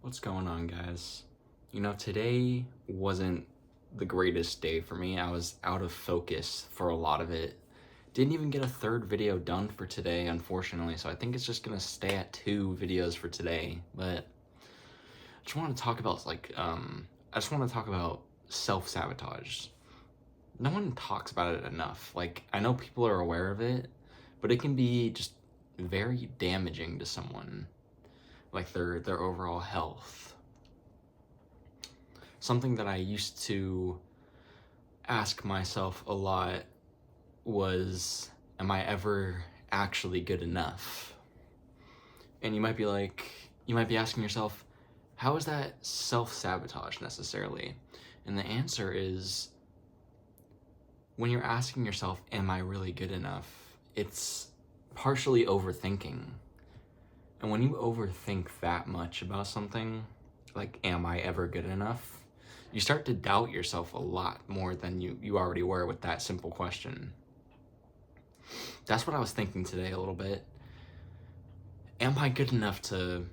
What's going on, guys? Today wasn't the greatest day for me. I was out of focus for a lot of it. Didn't even get a third video done for today, unfortunately, so I think it's just gonna stay at 2 videos for today. But I just want to talk about, self-sabotage. No one talks about it enough. I know people are aware of it, but it can be just very damaging to someone, like their overall health. Something that I used to ask myself a lot was, am I ever actually good enough? And you might be asking yourself, how is that self-sabotage necessarily? And the answer is, when you're asking yourself, am I really good enough? It's partially overthinking. And when you overthink that much about something, like, am I ever good enough? You start to doubt yourself a lot more than you already were with that simple question. That's what I was thinking today a little bit. Am I good enough to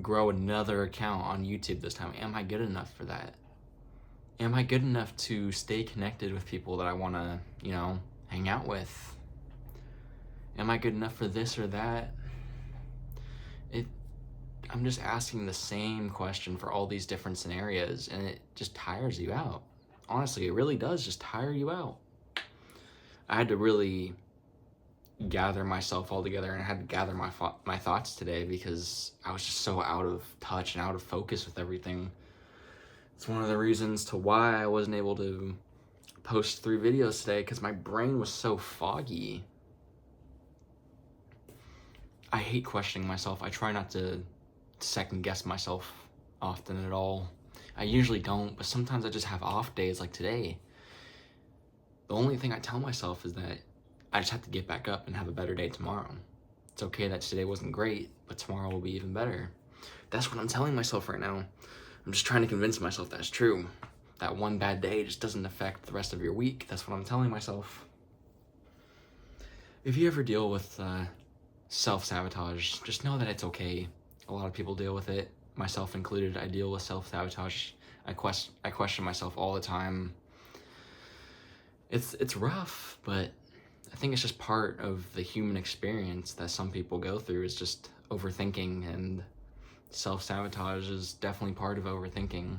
grow another account on YouTube this time? Am I good enough for that? Am I good enough to stay connected with people that I want to, hang out with? Am I good enough for this or that? I'm just asking the same question for all these different scenarios, and it just tires you out. Honestly, it really does just tire you out. I had to really gather myself all together, and I had to gather my thoughts today because I was just so out of touch and out of focus with everything. It's one of the reasons to why I wasn't able to post 3 videos today, because my brain was so foggy. I hate questioning myself. I try not to second guess myself often at all. I usually don't, but sometimes I just have off days like today. The only thing I tell myself is that I just have to get back up and have a better day tomorrow. It's okay that today wasn't great, but tomorrow will be even better. That's what I'm telling myself right now. I'm just trying to convince myself that's true. That one bad day just doesn't affect the rest of your week. That's what I'm telling myself. If you ever deal with self-sabotage, just know that it's okay. A lot of people deal with it, myself included. I deal with self-sabotage. I question myself all the time. It's rough, but I think it's just part of the human experience that some people go through, is just overthinking, and self-sabotage is definitely part of overthinking.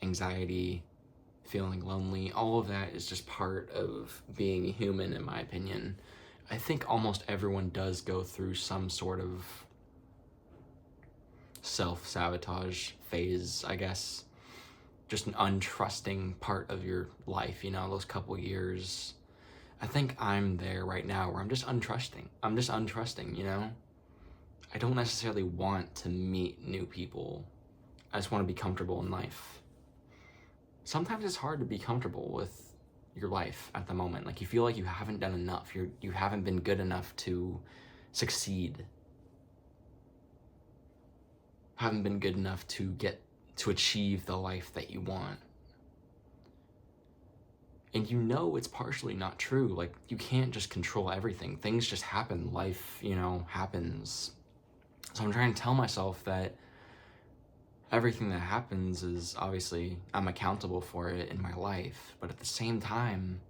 Anxiety, feeling lonely, all of that is just part of being a human, in my opinion. I think almost everyone does go through some sort of self-sabotage phase, I guess. Just an untrusting part of your life, those couple years. I think I'm there right now where I'm just untrusting, I don't necessarily want to meet new people. I just want to be comfortable in life. Sometimes it's hard to be comfortable with your life at the moment. Like, you feel like you haven't done enough. You haven't been good enough to succeed. Haven't been good enough to achieve the life that you want. And it's partially not true. Like, you can't just control everything. Things just happen. Life, happens. So I'm trying to tell myself that everything that happens is, obviously, I'm accountable for it in my life. But at the same time,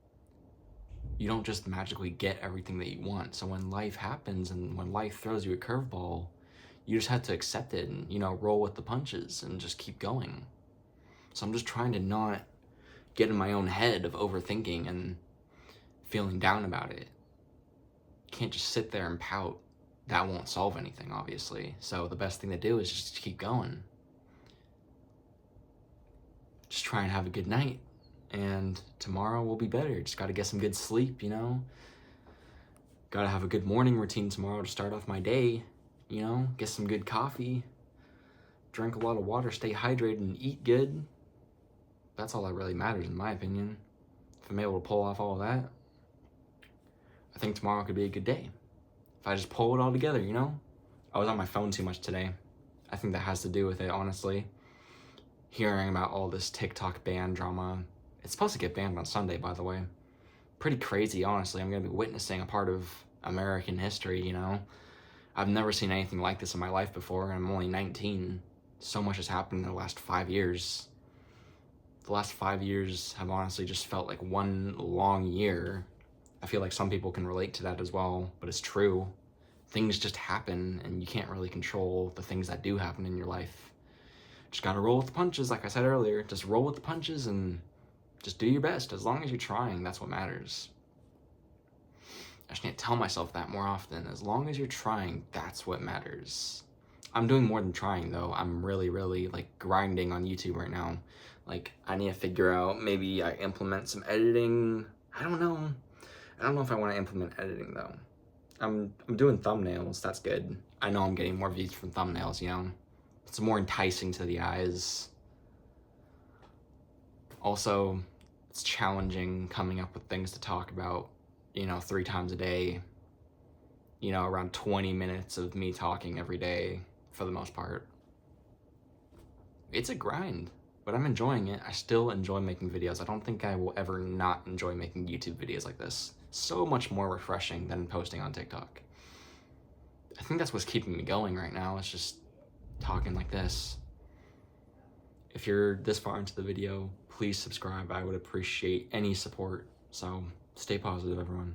you don't just magically get everything that you want. So when life happens and when life throws you a curveball, you just have to accept it and, roll with the punches and just keep going. So I'm just trying to not get in my own head of overthinking and feeling down about it. Can't just sit there and pout. That won't solve anything, obviously. So the best thing to do is just keep going. Just try and have a good night, and tomorrow will be better. Just gotta get some good sleep, Gotta have a good morning routine tomorrow to start off my day, Get some good coffee, drink a lot of water, stay hydrated, and eat good. That's all that really matters, in my opinion. If I'm able to pull off all of that, I think tomorrow could be a good day. If I just pull it all together, I was on my phone too much today. I think that has to do with it, honestly. Hearing about all this TikTok ban drama. It's supposed to get banned on Sunday, by the way. Pretty crazy, honestly. I'm going to be witnessing a part of American history, I've never seen anything like this in my life before, and I'm only 19. so much has happened in the last 5 years. The last 5 years have honestly just felt like one long year. I feel like some people can relate to that as well, but it's true. Things just happen, and you can't really control the things that do happen in your life. Just gotta roll with the punches, like I said earlier. Just roll with the punches and just do your best. As long as you're trying, that's what matters. I just need to tell myself that more often. As long as you're trying, that's what matters. I'm doing more than trying, though. I'm really, really, like, grinding on YouTube right now. Like, I need to figure out, maybe I implement some editing. I don't know. I don't know if I want to implement editing, though. I'm doing thumbnails. That's good. I know I'm getting more views from thumbnails, you know? It's more enticing to the eyes. Also, it's challenging coming up with things to talk about, you know, 3 times a day. You know, around 20 minutes of me talking every day, for the most part. It's a grind, but I'm enjoying it. I still enjoy making videos. I don't think I will ever not enjoy making YouTube videos like this. So much more refreshing than posting on TikTok. I think that's what's keeping me going right now. It's just talking like this. If you're this far into the video, please subscribe. I would appreciate any support. So stay positive, everyone.